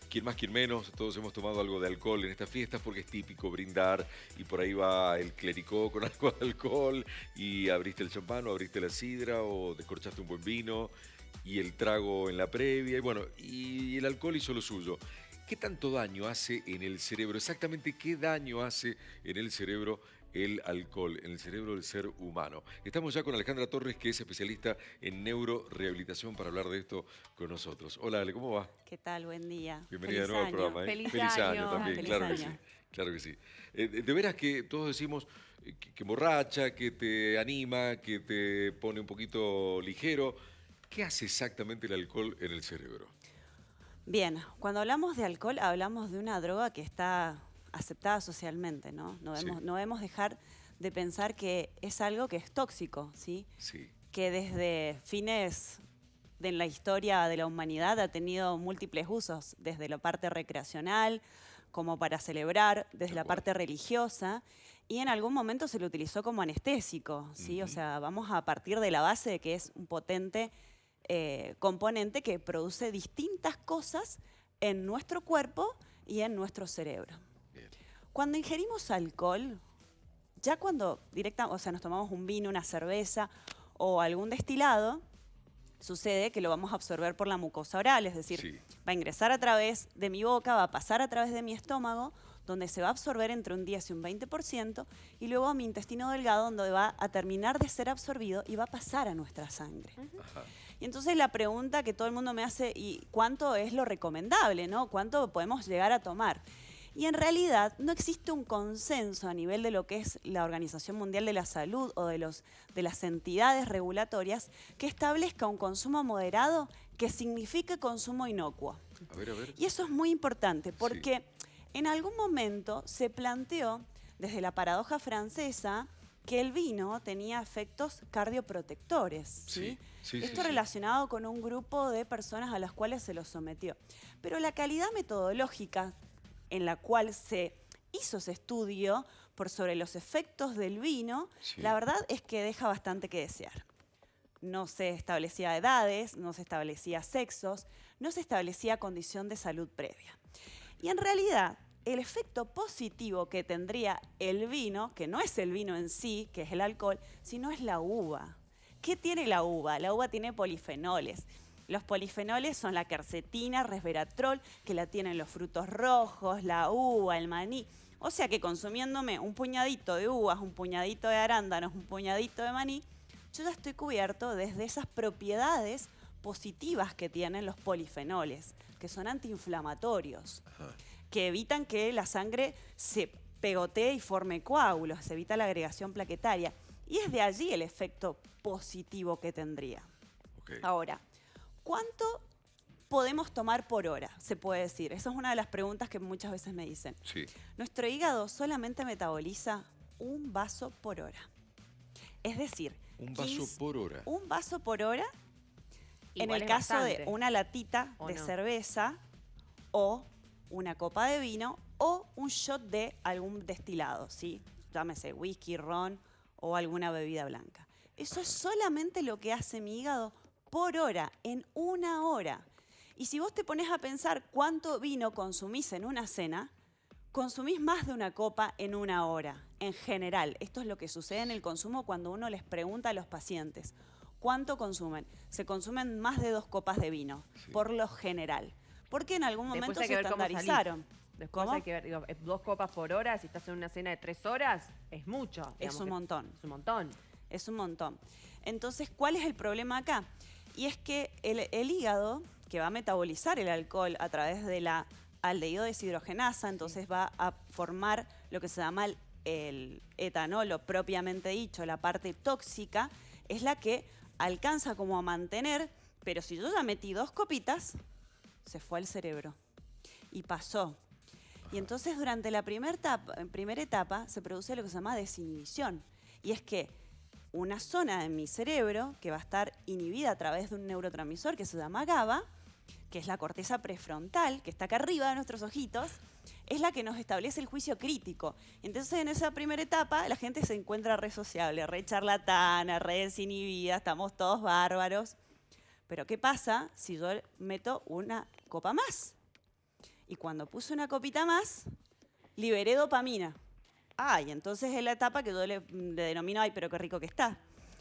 Quien más, quien menos, todos hemos tomado algo de alcohol en estas fiestas porque es típico brindar y por ahí va el clericó con algo de alcohol y abriste el champán o abriste la sidra o descorchaste un buen vino y el trago en la previa y bueno, y el alcohol hizo lo suyo. ¿Qué tanto daño hace en el cerebro? Exactamente qué daño hace en el cerebro el alcohol, en el cerebro del ser humano. Estamos ya con Alejandra Torres, que es especialista en neurorehabilitación, para hablar de esto con nosotros. Hola, Ale, ¿cómo va? ¿Qué tal? Buen día. Bienvenida de Feliz nuevo al año. programa, ¿eh? Feliz Feliz año año. también, Feliz claro que sí, año. claro que sí. De veras que todos decimos que emborracha, que te anima, que te pone un poquito ligero. ¿Qué hace exactamente el alcohol en el cerebro? Bien, cuando hablamos de alcohol, hablamos de una droga que está aceptada socialmente, ¿no? Sí, No debemos dejar de pensar que es algo que es tóxico, ¿sí? sí, Que desde fines de la historia de la humanidad ha tenido múltiples usos, desde la parte recreacional, como para celebrar, desde tal la cual. parte religiosa, y en algún momento se lo utilizó como anestésico, ¿sí? O Ujú. sea, vamos a partir de la base de que es un potente componente que produce distintas cosas en nuestro cuerpo y en nuestro cerebro. Bien. Cuando ingerimos alcohol, ya cuando o sea, nos tomamos un vino, una cerveza o algún destilado, sucede que lo vamos a absorber por la mucosa oral, es decir, Sí, va a ingresar a través de mi boca, va a pasar a través de mi estómago, donde se va a absorber entre un 10 y un 20%, y luego a mi intestino delgado, donde va a terminar de ser absorbido y va a pasar a nuestra sangre. ajá, Y entonces la pregunta que todo el mundo me hace, ¿y cuánto es lo recomendable, no? ¿Cuánto podemos llegar a tomar? Y en realidad no existe un consenso a nivel de lo que es la Organización Mundial de la Salud o de las entidades regulatorias que establezca un consumo moderado que signifique consumo inocuo. a ver, Y eso es muy importante sí, porque en algún momento se planteó desde la paradoja francesa que el vino tenía efectos cardioprotectores, sí, ¿sí? sí, sí, Esto sí, relacionado con un grupo de personas a las cuales se los sometió. Pero la calidad metodológica en la cual se hizo ese estudio por sobre los efectos del vino, la sí, verdad es que deja bastante que desear. No se establecía edades, no se establecía sexos, no se establecía condición de salud previa. Y en realidad, el efecto positivo que tendría el vino, que no es el vino en sí, que es el alcohol, sino es la uva. ¿Qué tiene la uva? La uva tiene polifenoles. Los polifenoles son la quercetina, resveratrol, que la tienen los frutos rojos, la uva, el maní. O sea que consumiéndome un puñadito de uvas, un puñadito de arándanos, un puñadito de maní, yo ya estoy cubierto desde esas propiedades positivas que tienen los polifenoles, que son antiinflamatorios, ajá. que evitan que la sangre se pegotee y forme coágulos, se evita la agregación plaquetaria. Y es de allí el efecto positivo que tendría. Ok, Ahora, ¿cuánto podemos tomar por hora? Se puede decir. Esa es una de las preguntas que muchas veces me dicen. sí, Nuestro hígado solamente metaboliza un vaso por hora. Es decir, un vaso por hora. un vaso por hora en Igual el es caso de bastante, una latita ¿o de no? cerveza o una copa de vino o un shot de algún destilado, ¿sí? Llámese whisky, ron o alguna bebida blanca. Eso es solamente lo que hace mi hígado por hora, en una hora. Y si vos te pones a pensar cuánto vino consumís en una cena, consumís más de una copa en una hora, en general. Esto es lo que sucede en el consumo cuando uno les pregunta a los pacientes. ¿Cuánto consumen? Se consumen más de 2 copas de vino, Sí. por lo general. Porque en algún Después momento hay se que ver cómo salís. estandarizaron. Después ¿Cómo? hay que ver, digo, 2 copas por hora, si estás en una cena de 3 horas, es mucho. Es digamos un que montón. Es un montón. Es un montón. Entonces, ¿cuál es el problema acá? Y es que el hígado, que va a metabolizar el alcohol a través de la aldehído deshidrogenasa, entonces va a formar lo que se llama el etanolo propiamente dicho, la parte tóxica, es la que alcanza como a mantener, pero si yo ya metí 2 copitas, se fue al cerebro y pasó. Y entonces durante la primera etapa se produce lo que se llama desinhibición. Y es que una zona de mi cerebro que va a estar inhibida a través de un neurotransmisor que se llama GABA, que es la corteza prefrontal, que está acá arriba de nuestros ojitos, es la que nos establece el juicio crítico. Entonces en esa primera etapa la gente se encuentra re sociable, re charlatana, re desinhibida, estamos todos bárbaros. Pero ¿qué pasa si yo meto una copa más? Y cuando puse una copita más, liberé dopamina. Y entonces es la etapa que yo le denomino, ay, pero qué rico que está.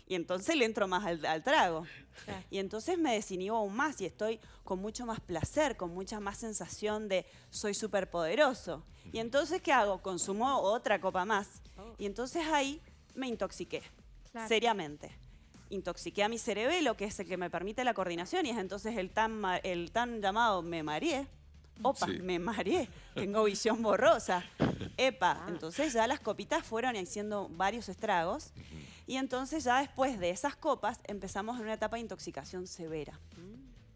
Y entonces le entro más al trago. Claro. Y entonces me desinhibo aún más y estoy con mucho más placer, con mucha más sensación de soy súper poderoso. Y entonces, ¿qué hago? Consumo otra copa más. Y entonces ahí me intoxiqué, Claro. seriamente. Intoxiqué a mi cerebelo, que es el que me permite la coordinación, y es entonces el tan llamado me mareé. Opa, Sí. me mareé, tengo visión borrosa. Epa, entonces ya las copitas fueron haciendo varios estragos. Y entonces ya después de esas copas empezamos en una etapa de intoxicación severa.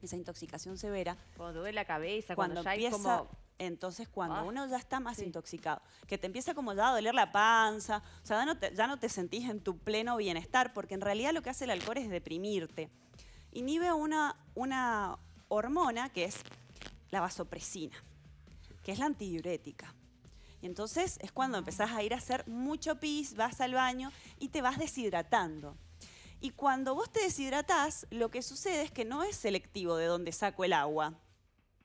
Esa intoxicación severa, Cuando duele la cabeza, cuando cuando ya hay empieza, como... entonces cuando Ah, uno ya está más sí. intoxicado, que te empieza como ya a doler la panza, o sea, ya no te sentís en tu pleno bienestar, porque en realidad lo que hace el alcohol es deprimirte. Inhibe una hormona que es la vasopresina, que es la antidiurética. Y entonces es cuando empezás a ir a hacer mucho pis, vas al baño y te vas deshidratando. Y cuando vos te deshidratás, lo que sucede es que no es selectivo de dónde saco el agua.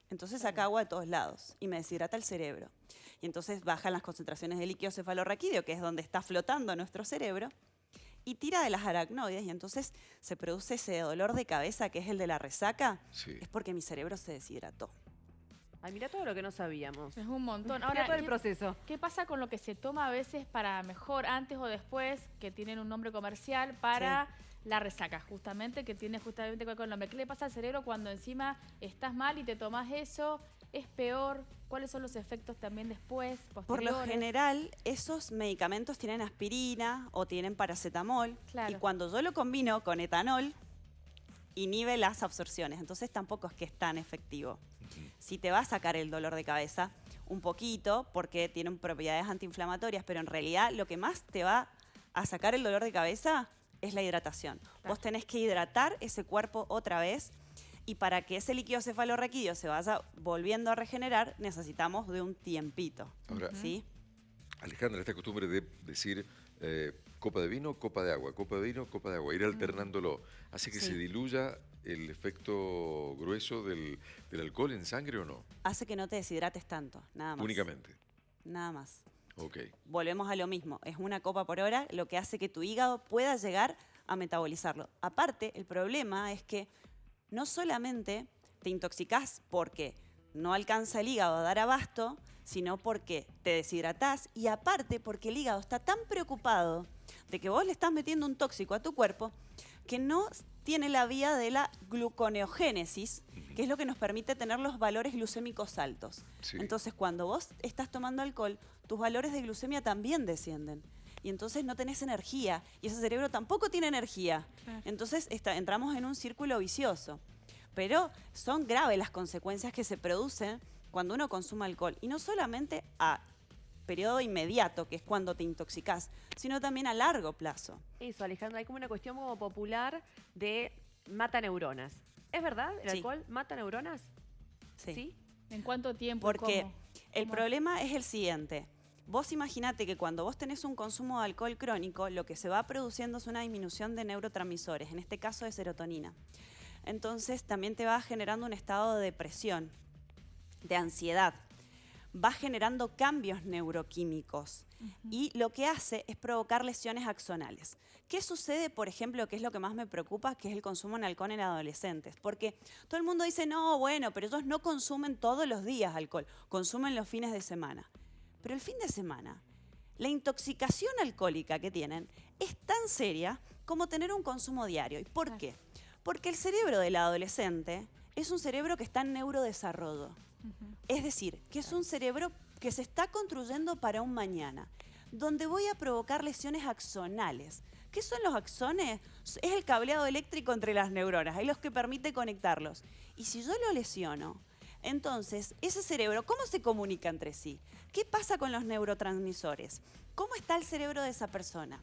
Entonces saca agua de todos lados y me deshidrata el cerebro. Y entonces bajan las concentraciones de líquido cefalorraquídeo, que es donde está flotando nuestro cerebro, y tira de las aracnoides. Y entonces se produce ese dolor de cabeza, que es el de la resaca. Sí. Es porque mi cerebro se deshidrató. Ay, mira todo lo que no sabíamos. Es un montón. Mira Ahora, todo el proceso. ¿qué pasa con lo que se toma a veces para mejor antes o después, que tienen un nombre comercial, para la resaca, justamente, que tiene justamente con el nombre? ¿Qué le pasa al cerebro cuando encima estás mal y te tomas eso? ¿Es peor? ¿Cuáles son los efectos también después, Por posteriores? lo general, esos medicamentos tienen aspirina o tienen paracetamol. Claro. Y cuando yo lo combino con etanol, inhibe las absorciones. Entonces tampoco es que es tan efectivo. Sí te va a sacar el dolor de cabeza un poquito porque tienen propiedades antiinflamatorias, pero en realidad lo que más te va a sacar el dolor de cabeza es la hidratación. Vos tenés que hidratar ese cuerpo otra vez, y para que ese líquido cefalorraquídeo se vaya volviendo a regenerar necesitamos de un tiempito. Ahora, ¿Sí? Alejandra, esta costumbre de decir copa de vino, copa de agua, copa de vino, copa de agua, ir alternándolo, ¿hace que Sí. se diluya el efecto grueso del alcohol en sangre o no? Hace que no te deshidrates tanto, nada más. Únicamente. Nada más. Ok. Volvemos a lo mismo, es una copa por hora lo que hace que tu hígado pueda llegar a metabolizarlo. Aparte, el problema es que no solamente te intoxicás porque no alcanza el hígado a dar abasto, sino porque te deshidratás, y aparte porque el hígado está tan preocupado de que vos le estás metiendo un tóxico a tu cuerpo que no tiene la vía de la gluconeogénesis, que es lo que nos permite tener los valores glucémicos altos. Sí. Entonces, cuando vos estás tomando alcohol, tus valores de glucemia también descienden. Y entonces no tenés energía, y ese cerebro tampoco tiene energía. Claro. Entonces entramos en un círculo vicioso. Pero son graves las consecuencias que se producen cuando uno consume alcohol. Y no solamente a periodo inmediato, que es cuando te intoxicás, sino también a largo plazo. Eso, Alejandra, hay como una cuestión como popular de mata neuronas. ¿Es verdad? ¿El Sí. alcohol mata neuronas? Sí. ¿En cuánto tiempo? Porque ¿Cómo? el ¿Cómo? problema es el siguiente. Vos imaginate que cuando vos tenés un consumo de alcohol crónico, lo que se va produciendo es una disminución de neurotransmisores, en este caso de serotonina. Entonces también te va generando un estado de depresión, de ansiedad. Va generando cambios neuroquímicos y lo que hace es provocar lesiones axonales. ¿Qué sucede, por ejemplo, que es lo que más me preocupa, que es el consumo de alcohol en adolescentes? Porque todo el mundo dice, no, bueno, pero ellos no consumen todos los días alcohol, consumen los fines de semana. Pero el fin de semana, la intoxicación alcohólica que tienen es tan seria como tener un consumo diario. ¿Y por qué? Porque el cerebro del adolescente es un cerebro que está en neurodesarrollo. Es decir, que es un cerebro que se está construyendo para un mañana, donde voy a provocar lesiones axonales. ¿Qué son los axones? Es el cableado eléctrico entre las neuronas, es lo que permite conectarlos. Y si yo lo lesiono, entonces ese cerebro, ¿cómo se comunica entre sí? ¿Qué pasa con los neurotransmisores? ¿Cómo está el cerebro de esa persona?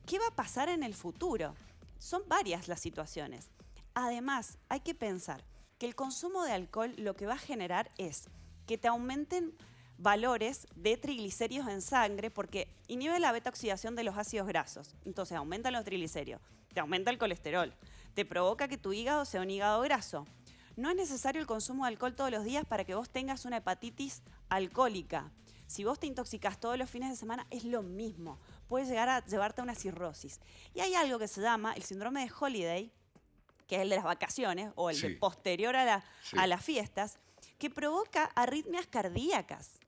¿Qué va a pasar en el futuro? Son varias las situaciones. Además, hay que pensar que el consumo de alcohol lo que va a generar es que te aumenten valores de triglicéridos en sangre, porque inhibe la beta-oxidación de los ácidos grasos. Entonces aumentan los triglicéridos, te aumenta el colesterol, te provoca que tu hígado sea un hígado graso. No es necesario el consumo de alcohol todos los días para que vos tengas una hepatitis alcohólica. Si vos te intoxicás todos los fines de semana, es lo mismo. Puede llegar a llevarte a una cirrosis. Y hay algo que se llama el síndrome de Holiday, que es el de las vacaciones, o el de posterior a las fiestas, que provoca arritmias cardíacas.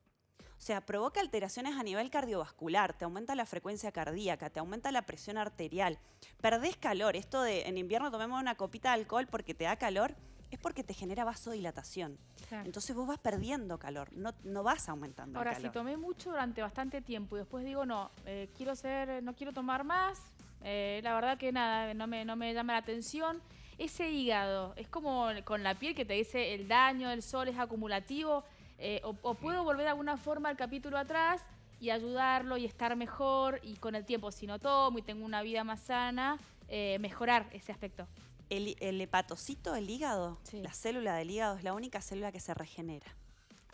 O sea, provoca alteraciones a nivel cardiovascular, te aumenta la frecuencia cardíaca, te aumenta la presión arterial, perdés calor. Esto de en invierno tomemos una copita de alcohol porque te da calor, es porque te genera vasodilatación. Claro. Entonces vos vas perdiendo calor, no vas aumentando Ahora, el calor. si tomé mucho durante bastante tiempo y después digo, no, no quiero tomar más, la verdad que nada, no me llama la atención. Ese hígado, es como con la piel que te dice el daño del sol es acumulativo, o puedo volver de alguna forma al capítulo atrás y ayudarlo y estar mejor y con el tiempo, si no tomo y tengo una vida más sana, mejorar ese aspecto. El hepatocito, el hígado, Sí. la célula del hígado es la única célula que se regenera.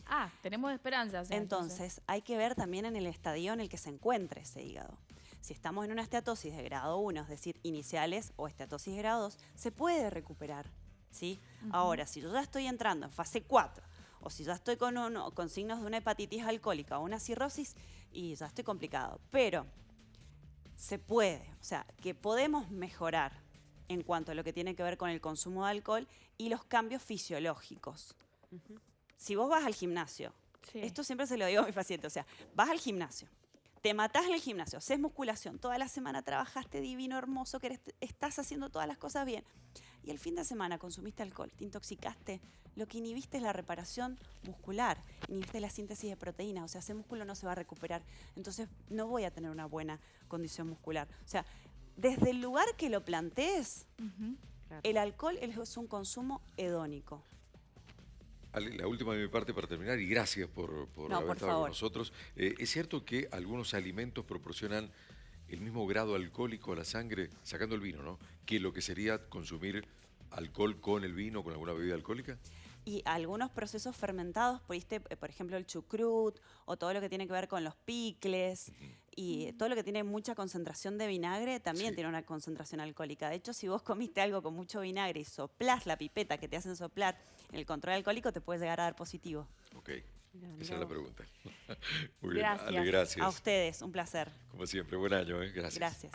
Ah, tenemos esperanzas. Entonces, hay que ver también en el estadio en el que se encuentre ese hígado. Si estamos en una esteatosis de grado 1, es decir, iniciales, o esteatosis de grado 2, se puede recuperar, ¿sí? Ahora, si yo ya estoy entrando en fase 4, o si ya estoy con signos de una hepatitis alcohólica o una cirrosis, y ya estoy complicado. Pero se puede, o sea, que podemos mejorar en cuanto a lo que tiene que ver con el consumo de alcohol y los cambios fisiológicos. Si vos vas al gimnasio, Sí. esto siempre se lo digo a mis pacientes, o sea, vas al gimnasio, te matás en el gimnasio, haces musculación, toda la semana trabajaste divino, hermoso, que estás haciendo todas las cosas bien, y el fin de semana consumiste alcohol, te intoxicaste, lo que inhibiste es la reparación muscular, inhibiste la síntesis de proteínas, o sea, ese músculo no se va a recuperar, entonces no voy a tener una buena condición muscular. O sea, desde el lugar que lo plantees, Claro. el alcohol es un consumo hedónico. Ale, la última de mi parte para terminar, y gracias por No, haber por estado con favor. nosotros. ¿Es cierto que algunos alimentos proporcionan el mismo grado alcohólico a la sangre, sacando el vino, ¿no? Que lo que sería consumir alcohol con el vino, con alguna bebida alcohólica? Y algunos procesos fermentados, por ejemplo, el chucrut o todo lo que tiene que ver con los picles y todo lo que tiene mucha concentración de vinagre también Sí. tiene una concentración alcohólica. De hecho, si vos comiste algo con mucho vinagre y soplás la pipeta que te hacen soplar en el control alcohólico, te puede llegar a dar positivo. Ok, Mirá esa es la vos. pregunta. Muy bien, Ale, Gracias. gracias. A ustedes, un placer. Como siempre, buen año, ¿eh? Gracias. Gracias.